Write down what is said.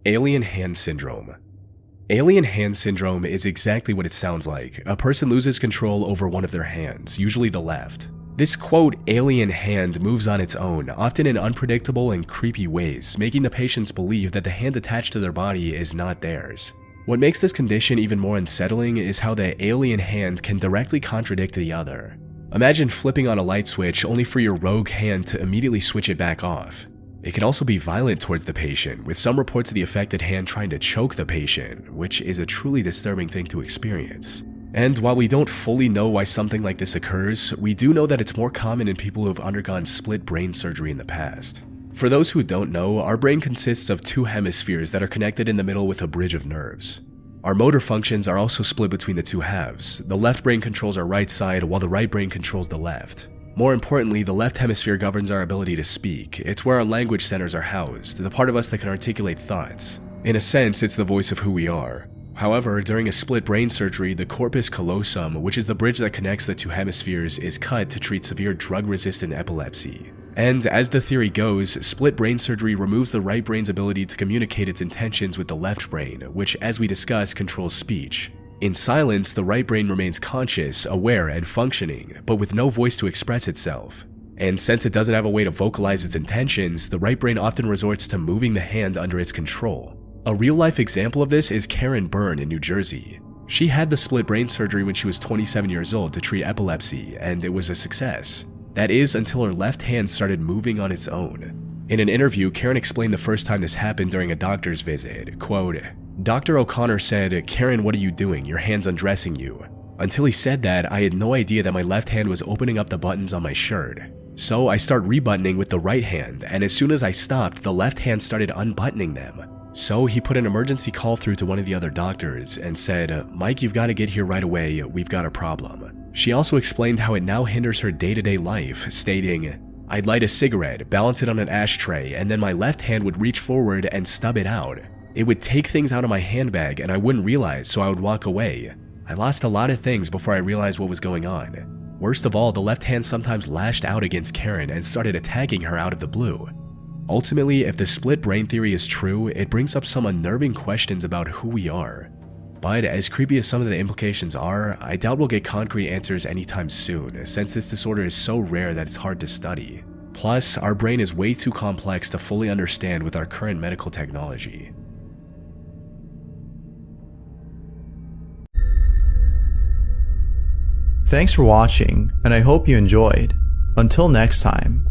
Alien hand syndrome. Alien hand syndrome is exactly what it sounds like. A person loses control over one of their hands, usually the left. This quote, alien hand moves on its own, often in unpredictable and creepy ways, making the patients believe that the hand attached to their body is not theirs. What makes this condition even more unsettling is how the alien hand can directly contradict the other. Imagine flipping on a light switch only for your rogue hand to immediately switch it back off. It can also be violent towards the patient, with some reports of the affected hand trying to choke the patient, which is a truly disturbing thing to experience. And while we don't fully know why something like this occurs, we do know that it's more common in people who have undergone split brain surgery in the past. For those who don't know, our brain consists of two hemispheres that are connected in the middle with a bridge of nerves. Our motor functions are also split between the two halves. The left brain controls our right side, while the right brain controls the left. More importantly, the left hemisphere governs our ability to speak. It's where our language centers are housed, the part of us that can articulate thoughts. In a sense, it's the voice of who we are. However, during a split brain surgery, the corpus callosum, which is the bridge that connects the two hemispheres, is cut to treat severe drug-resistant epilepsy. And as the theory goes, split brain surgery removes the right brain's ability to communicate its intentions with the left brain, which, as we discussed, controls speech. In silence, the right brain remains conscious, aware, and functioning, but with no voice to express itself. And since it doesn't have a way to vocalize its intentions, the right brain often resorts to moving the hand under its control. A real-life example of this is Karen Byrne in New Jersey. She had the split brain surgery when she was 27 years old to treat epilepsy, and it was a success. That is, until her left hand started moving on its own. In an interview, Karen explained the first time this happened during a doctor's visit. Quote, "Dr. O'Connor said, 'Karen, what are you doing? Your hand's undressing you.' Until he said that, I had no idea that my left hand was opening up the buttons on my shirt. So I started rebuttoning with the right hand, and as soon as I stopped, the left hand started unbuttoning them. So he put an emergency call through to one of the other doctors and said, 'Mike, you've got to get here right away, we've got a problem.' She also explained how it now hinders her day-to-day life, stating, 'I'd light a cigarette, balance it on an ashtray, and then my left hand would reach forward and stub it out. It would take things out of my handbag and I wouldn't realize, so I would walk away. I lost a lot of things before I realized what was going on.' Worst of all, the left hand sometimes lashed out against Karen and started attacking her out of the blue. Ultimately, if the split brain theory is true, it brings up some unnerving questions about who we are. But as creepy as some of the implications are, I doubt we'll get concrete answers anytime soon, since this disorder is so rare that it's hard to study. Plus, our brain is way too complex to fully understand with our current medical technology. Thanks for watching, and I hope you enjoyed. Until next time.